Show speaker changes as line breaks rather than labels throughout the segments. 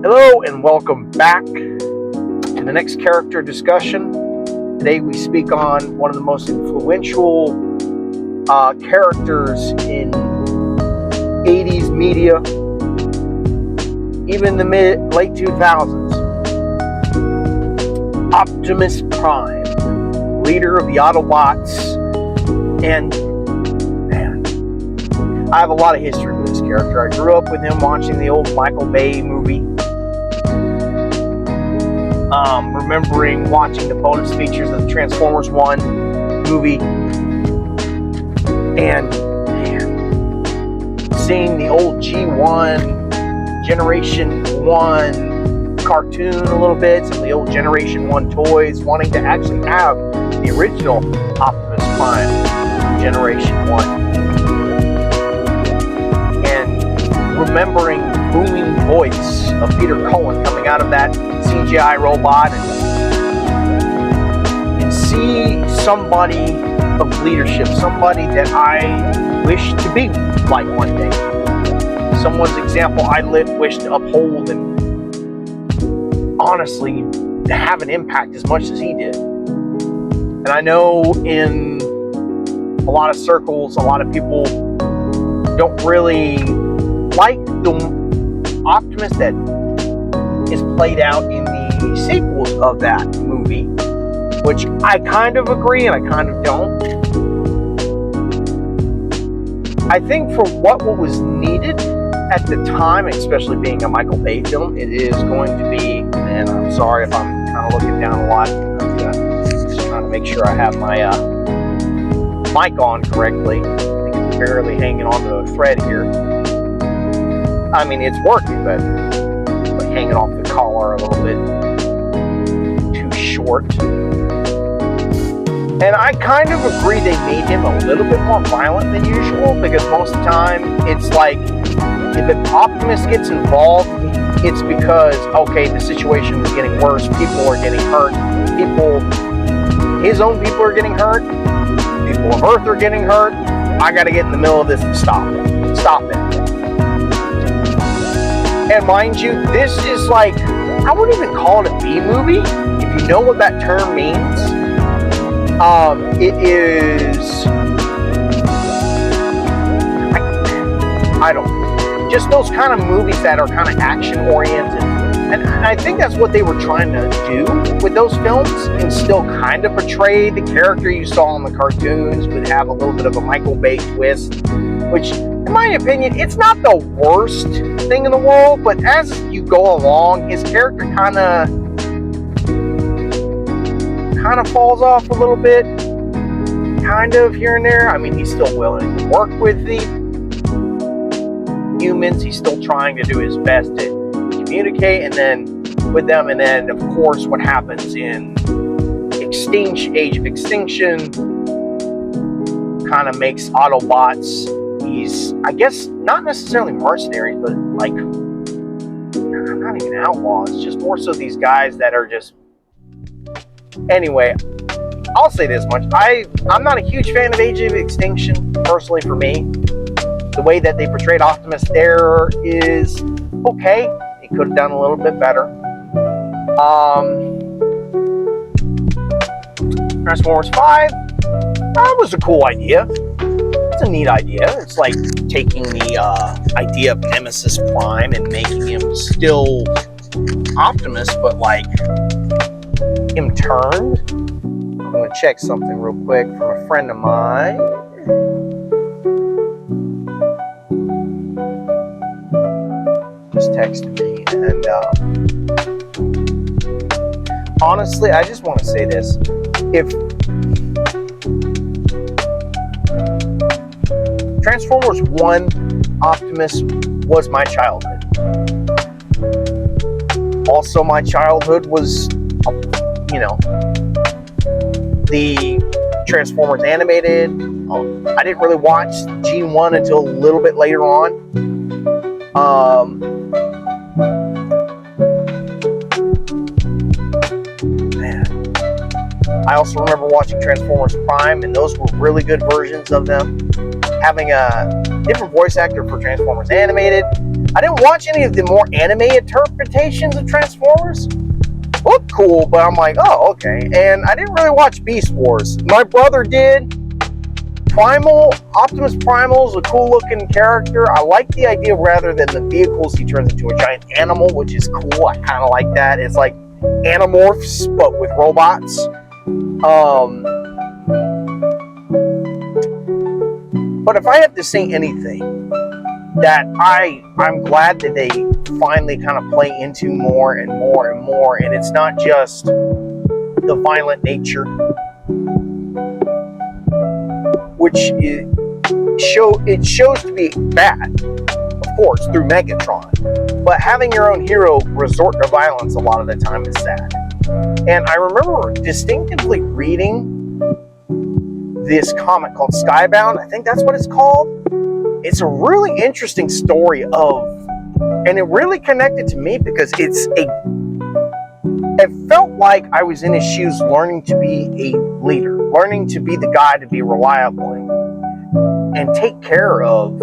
Hello and welcome back to the next character discussion. Today we speak on one of the most influential characters in 80s media, even the late 2000s. Optimus Prime, leader of the Autobots, and man, I have a lot of history with this character. I grew up with him watching the old Michael Bay movie. Remembering watching the bonus features of the Transformers 1 movie, and man, seeing the old G1 Generation 1 cartoon a little bit, some of the old Generation 1 toys, wanting to actually have the original Optimus Prime Generation 1, and remembering the booming voice of Peter Cullen coming out of that CGI robot, and see somebody of leadership, somebody that I wish to be like one day, someone's example I wish to uphold, and honestly to have an impact as much as he did. And I know in a lot of circles, a lot of people don't really like the Optimus that is played out in the sequels of that movie, which I kind of agree and I kind of don't. I think for what was needed at the time, especially being a Michael Bay film, it is going to be, and I'm sorry if I'm kind of looking down a lot, I'm just trying to make sure I have my mic on correctly. I think it's barely hanging onto a thread here. I mean, it's working, but hanging off the collar a little bit too short. And I kind of agree they made him a little bit more violent than usual, because most of the time it's like if an Optimus gets involved, it's because, okay, the situation is getting worse, people are getting hurt, his own people are getting hurt, people of Earth are getting hurt, I gotta get in the middle of this and stop it. And mind you, this is like, I wouldn't even call it a B movie, if you know what that term means. It is, I don't know, just those kind of movies that are kind of action oriented. And I think that's what they were trying to do with those films, and still kind of portray the character you saw in the cartoons, but have a little bit of a Michael Bay twist, which, in my opinion, it's not the worst thing in the world, but as you go along, his character kind of falls off a little bit, kind of here and there. I mean, he's still willing to work with the humans. He's still trying to do his best to communicate and then with them. And then, of course, what happens in Age of Extinction kind of makes Autobots, he's, I guess, not necessarily mercenaries, but like, not even outlaws, just more so these guys that are just, anyway, I'll say this much, I'm not a huge fan of Age of Extinction, personally, for me. The way that they portrayed Optimus there is okay, they could have done a little bit better. Transformers 5, that was a cool idea. It's a neat idea. It's like taking the idea of Nemesis Prime and making him still Optimus, but like him turned. I'm going to check something real quick from a friend of mine. Just texted me, and honestly, I just want to say this. If Transformers 1 Optimus was my childhood. Also, my childhood was, the Transformers animated. I didn't really watch G1 until a little bit later on. I also remember watching Transformers Prime, and those were really good versions of them. Having a different voice actor for Transformers Animated, I didn't watch any of the more anime interpretations of Transformers. Looked cool, but I'm like, oh, okay. And I didn't really watch Beast Wars. My brother did. Optimus Primal is a cool looking character. I like the idea rather than the vehicles, he turns into a giant animal, which is cool. I kind of like that. It's like Animorphs, but with robots. But if I have to say anything that I'm glad that they finally kind of play into more and more and more, and it's not just the violent nature, which it shows to be bad, of course, through Megatron. But having your own hero resort to violence a lot of the time is sad. And I remember distinctively reading this comic called Skybound. I think that's what it's called. It's a really interesting story and it really connected to me because it felt like I was in his shoes learning to be a leader, learning to be the guy to be reliable and take care of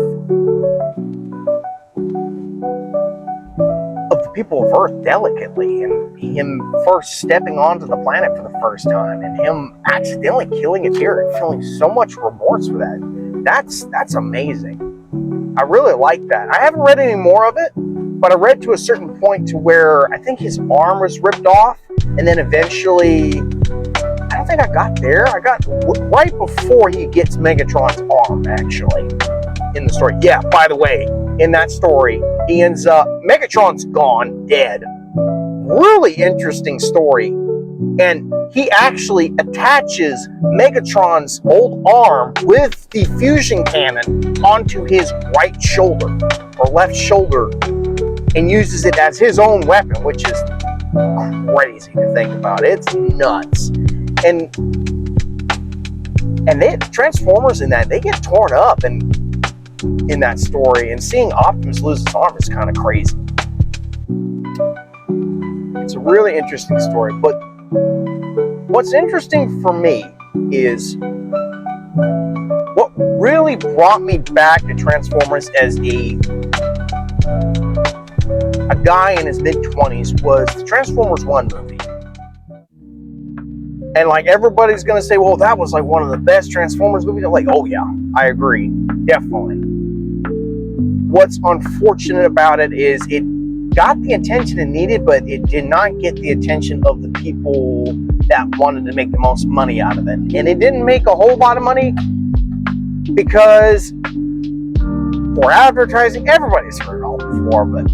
the people of Earth delicately, and him first stepping onto the planet for the first time and him accidentally killing a deer and feeling so much remorse for that. That's amazing. I really like that. I haven't read any more of it, but I read to a certain point to where I think his arm was ripped off, and then eventually, I don't think I got there. I got right before he gets Megatron's arm, actually, in the story. Yeah, by the way, in that story, he ends up, Megatron's gone, dead. Really interesting story. And he actually attaches Megatron's old arm with the fusion cannon onto his right shoulder or left shoulder and uses it as his own weapon, which is crazy to think about. It's nuts. And they Transformers in that, they get torn up and in that story, and seeing Optimus lose his arm is kind of crazy. It's a really interesting story, but what's interesting for me is what really brought me back to Transformers as a guy in his mid-20s was the Transformers 1 movie. And like everybody's going to say, well, that was like one of the best Transformers movies. I'm like, oh yeah, I agree. Definitely. What's unfortunate about it is it got the attention it needed, but it did not get the attention of the people that wanted to make the most money out of it. And it didn't make a whole lot of money because for advertising, everybody's heard it all before, but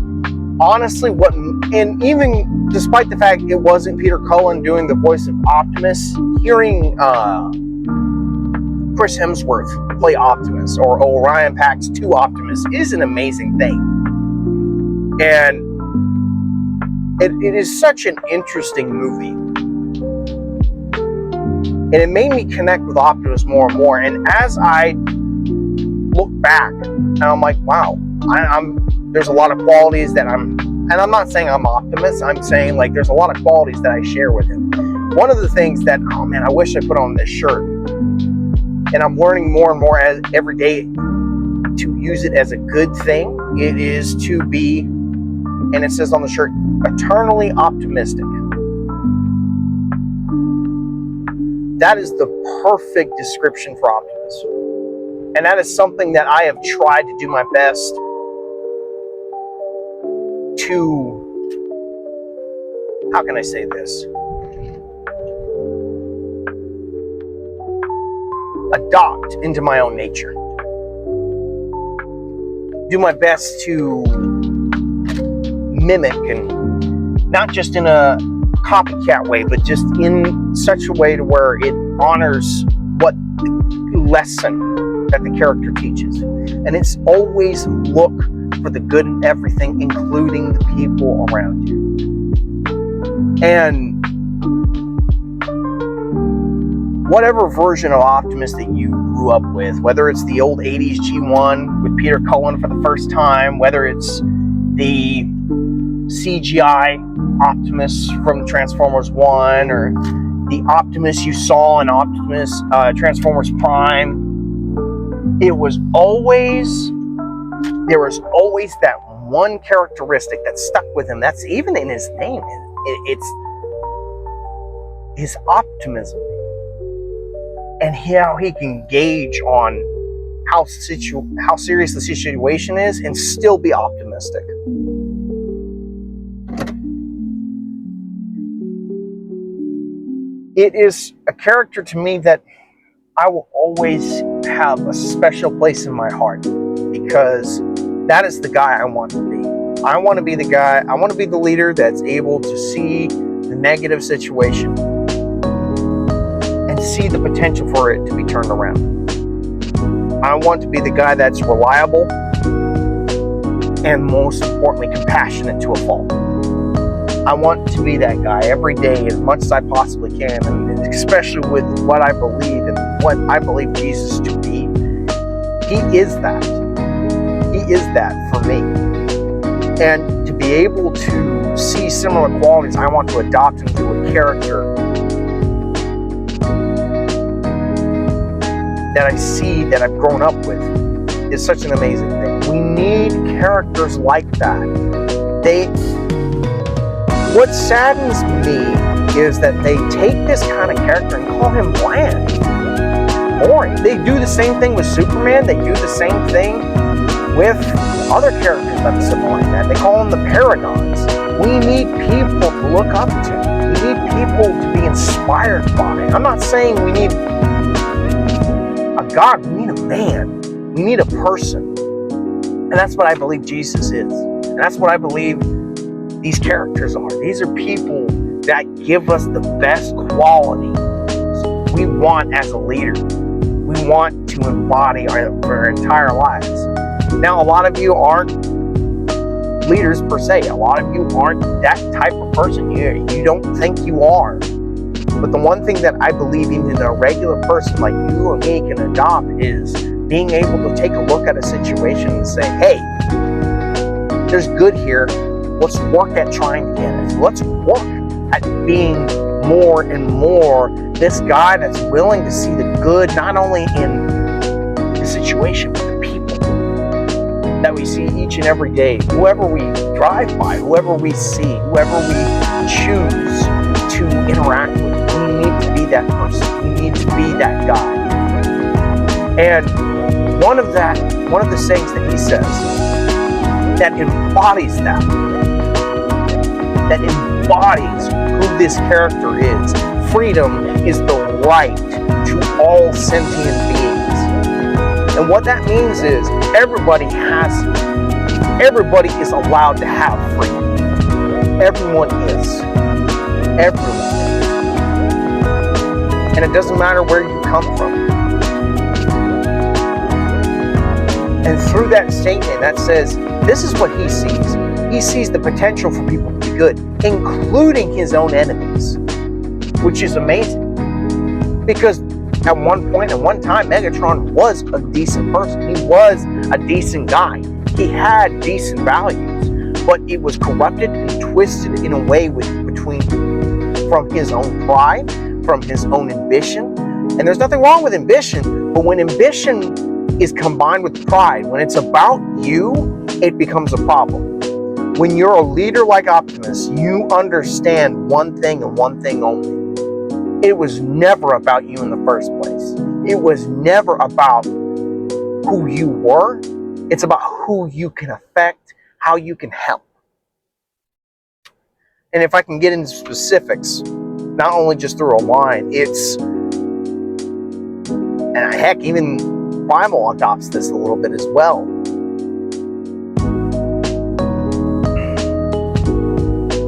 honestly, and even despite the fact it wasn't Peter Cullen doing the voice of Optimus, hearing Chris Hemsworth play Optimus or Orion Pax 2 Optimus is an amazing thing. And it is such an interesting movie. And it made me connect with Optimus more and more. And as I look back, and I'm like, wow, there's a lot of qualities that and I'm not saying I'm Optimus, I'm saying like there's a lot of qualities that I share with him. One of the things that, oh man, I wish I put on this shirt, and I'm learning more and more every day to use it as a good thing, it is to be, and it says on the shirt, eternally optimistic. That is the perfect description for Optimus. And that is something that I have tried to do my best to, how can I say this? Adopt into my own nature. Do my best to mimic, and not just in a copycat way, but just in such a way to where it honors what lesson that the character teaches. And it's always look for the good in everything, including the people around you. And whatever version of Optimus that you grew up with, whether it's the old 80s G1 with Peter Cullen for the first time, whether it's the CGI Optimus from Transformers 1, or the Optimus you saw in Transformers Prime, there was always that one characteristic that stuck with him, that's even in his name, it's his optimism, and how he can gauge on how serious the situation is and still be optimistic. It is a character to me that I will always have a special place in my heart, because that is the guy I want to be. I want to be the guy, I want to be the leader that's able to see the negative situation and see the potential for it to be turned around. I want to be the guy that's reliable and, most importantly, compassionate to a fault. I want to be that guy every day as much as I possibly can, and especially with what I believe and what I believe Jesus to be. He is that. He is that for me. And to be able to see similar qualities, I want to adopt into a character that I see, that I've grown up with, is such an amazing thing. We need characters like that. What saddens me is that they take this kind of character and call him bland, boring. They do the same thing with Superman. They do the same thing with other characters that are similar like that. They call them the paragons. We need people to look up to. We need people to be inspired by. I'm not saying we need a God. We need a man. We need a person. And that's what I believe Jesus is. And that's what I believe these characters are. These are people that give us the best qualities we want as a leader. We want to embody our entire lives. Now, a lot of you aren't leaders per se. A lot of you aren't that type of person. You don't think you are. But the one thing that I believe even a regular person like you or me can adopt is being able to take a look at a situation and say, hey, there's good here. Let's work at trying to get it. Let's work at being more and more this guy that's willing to see the good, not only in the situation, but the people that we see each and every day. Whoever we drive by, whoever we see, whoever we choose to interact with, we need to be that person. We need to be that guy. And one of the sayings that he says that embodies that embodies who this character is. Freedom is the right to all sentient beings. And what that means is everybody is allowed to have freedom. Everyone is. Everyone. And it doesn't matter where you come from. And through that statement that says, this is what he sees. He sees the potential for people to be good, including his own enemies, which is amazing. Because at one point, at one time, Megatron was a decent person. He was a decent guy. He had decent values, but it was corrupted and twisted in a way from his own pride, from his own ambition. And there's nothing wrong with ambition, but when ambition is combined with pride, when it's about you, it becomes a problem. When you're a leader like Optimus, you understand one thing and one thing only. It was never about you in the first place. It was never about who you were. It's about who you can affect, how you can help. And if I can get into specifics, not only just through a line, and heck, even Primal adopts this a little bit as well.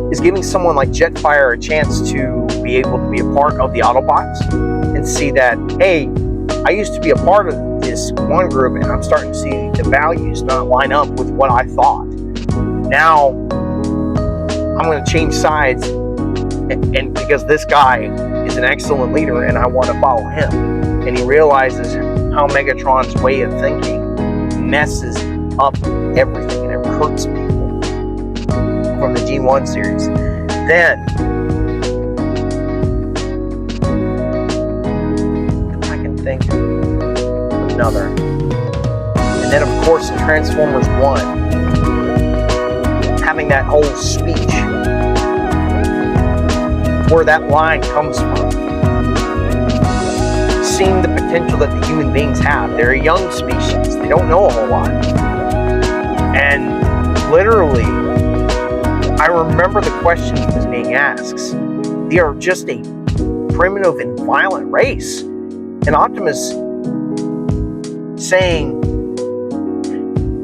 Is giving someone like Jetfire a chance to be able to be a part of the Autobots and see that, hey, I used to be a part of this one group and I'm starting to see the values not line up with what I thought. Now, I'm going to change sides, and because this guy is an excellent leader and I want to follow him. And he realizes how Megatron's way of thinking messes up everything and it hurts people. From the G1 series. Then I can think of another. And then of course in Transformers 1, having that whole speech, where that line comes from. Seeing the potential that the human beings have. They're a young species. They don't know a whole lot. And literally, I remember the question he was being asked. They are just a primitive and violent race. And Optimus saying,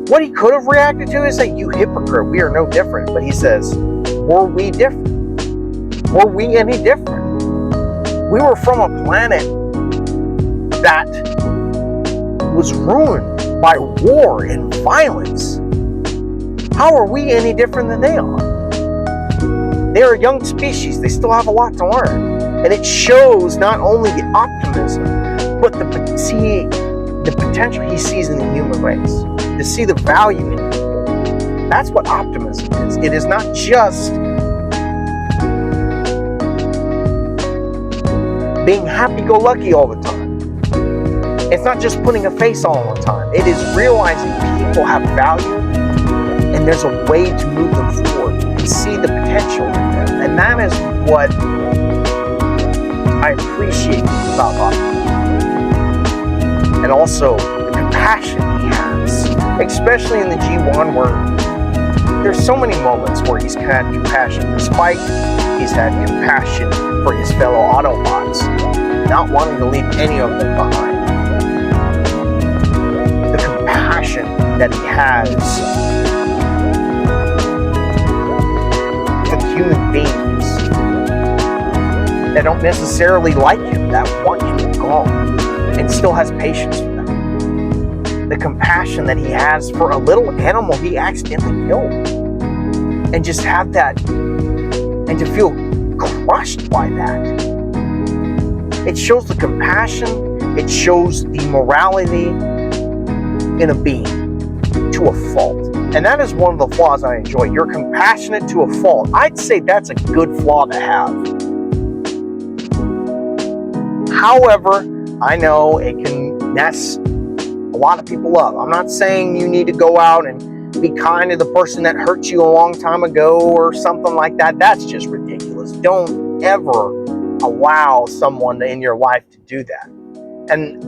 what he could have reacted to is that, you hypocrite, we are no different. But he says, were we different? Were we any different? We were from a planet that was ruined by war and violence. How are we any different than they are? They are a young species. They still have a lot to learn. And it shows not only the optimism, but the potential he sees in the human race. To see the value in people. That's what optimism is. It is not just being happy-go-lucky all the time. It's not just putting a face on all the time. It is realizing people have value and there's a way to move them forward and see the potential in them. And that is what I appreciate about Optimus. And also the compassion he has, especially in the G1, where there's so many moments where he's had compassion for Spike, he's had compassion for his fellow Autobots, not wanting to leave any of them behind. The compassion that he has for human beings that don't necessarily like him, that want him gone, and still has patience for them. The compassion that he has for a little animal he accidentally killed. And just have that, and to feel crushed by that. It shows the compassion, it shows the morality in a being to a fault. And that is one of the flaws I enjoy. You're compassionate to a fault. I'd say that's a good flaw to have. However, I know it can mess a lot of people up. I'm not saying you need to go out and be kind to the person that hurt you a long time ago or something like that. That's just ridiculous. Don't ever allow someone in your life to do that. And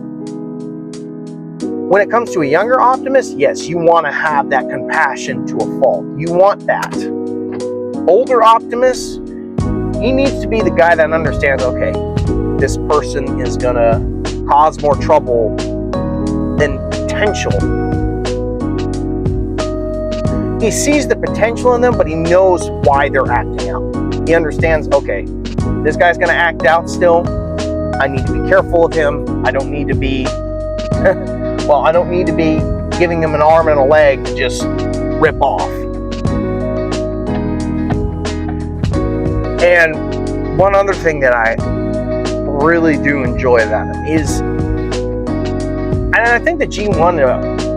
when it comes to a younger Optimus, yes, you want to have that compassion to a fault. You want that. Older Optimus, he needs to be the guy that understands, okay, this person is going to cause more trouble than potential. He sees the potential in them, but he knows why they're acting out. He understands, okay, this guy's going to act out still. I need to be careful of him. I don't need to be, I don't need to be giving him an arm and a leg to just rip off. And one other thing that I really do enjoy about him is, and I think the G1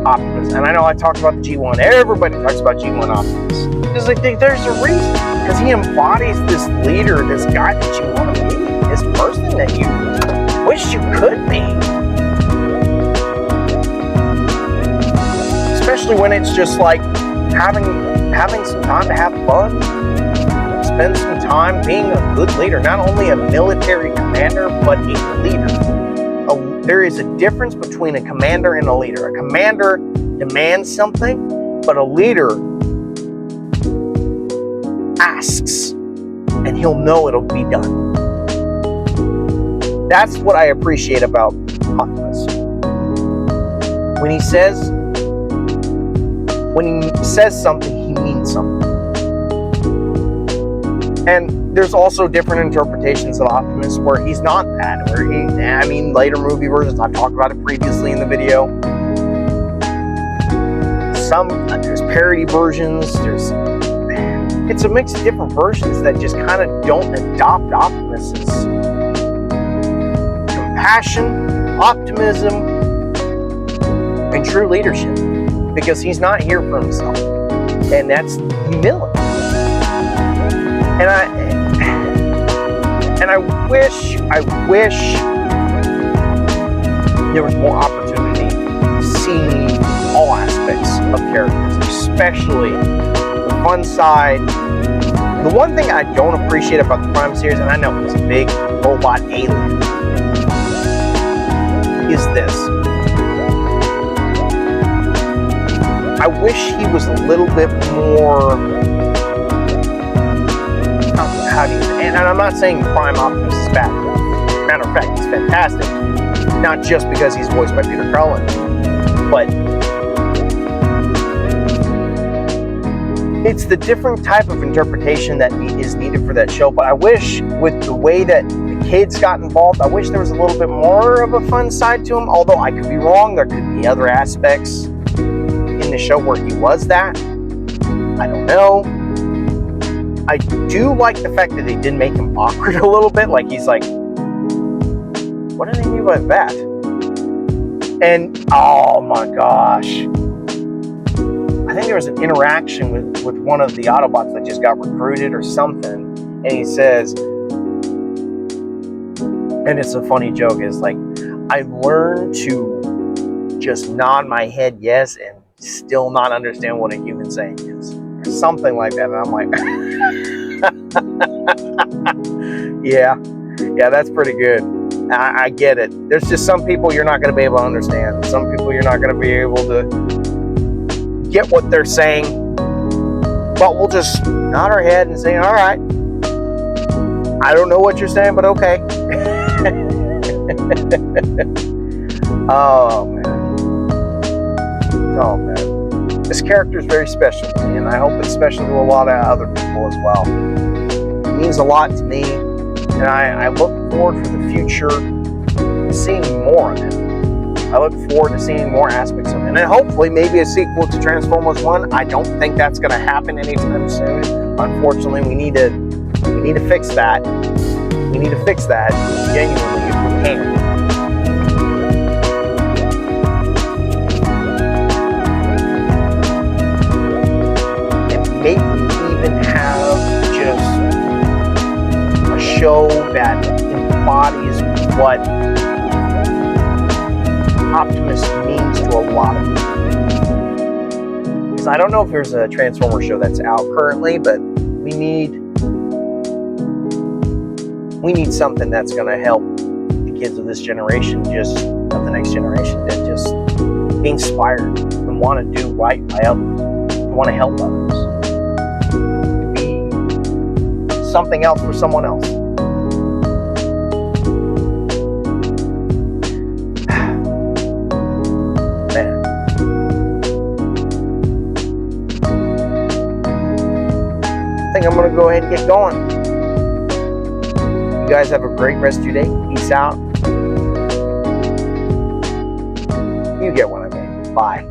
Optimus, and I know I talked about the G1, everybody talks about G1 Optimus. Because I think there's a reason. Because he embodies this leader, this guy that you want to be, this person that you wish you could be. Especially when it's just like having some time to have fun, spend some time being a good leader. Not only a military commander, but a leader. There is a difference between a commander and a leader. A commander demands something, but a leader asks, and he'll know it'll be done. That's what I appreciate about Optimus. When he says something, he means something. And there's also different interpretations of Optimus where he's not that, later movie versions, I've talked about it previously in the video. There's parody versions, it's a mix of different versions that just kind of don't adopt Optimus's compassion, optimism, and true leadership. Because he's not here for himself. And that's humility. And I wish there was more opportunity to see all aspects of characters, especially the fun side. The one thing I don't appreciate about the Prime series, and I know he's a big robot alien, is this. I wish he was a little bit more, and I'm not saying Prime Optimus is bad. Matter of fact, he's fantastic. Not just because he's voiced by Peter Cullen, but it's the different type of interpretation that is needed for that show. But I wish, with the way that the kids got involved, I wish there was a little bit more of a fun side to him. Although I could be wrong, there could be other aspects in the show where he was that. I don't know. I do like the fact that they did make him awkward a little bit. Like, he's like, what do they mean by that? And, oh my gosh. I think there was an interaction with one of the Autobots that just got recruited or something. And he says, and it's a funny joke, is like, I learned to just nod my head yes and still not understand what a human saying is. Or something like that. And I'm like, yeah, that's pretty good. I get it. There's just some people you're not going to be able to understand. Some people you're not going to be able to get what they're saying. But we'll just nod our head and say, all right. I don't know what you're saying, but okay. Oh, man. This character is very special to me, and I hope it's special to a lot of other people as well. It means a lot to me, and I look forward for the future to seeing more of him. I look forward to seeing more aspects of him, and then hopefully maybe a sequel to Transformers 1. I don't think that's going to happen anytime soon. Unfortunately, we need to fix that. We need to fix that genuinely if we can. Maybe even have just a show that embodies what Optimus means to a lot of people. Because I don't know if there's a Transformer show that's out currently, but we need something that's going to help the kids of this generation, just of the next generation, to just be inspired and want to do right by others, and want to help others. Something else for someone else. Man. I think I'm going to go ahead and get going. You guys have a great rest of your day. Peace out. You get what I mean. Bye.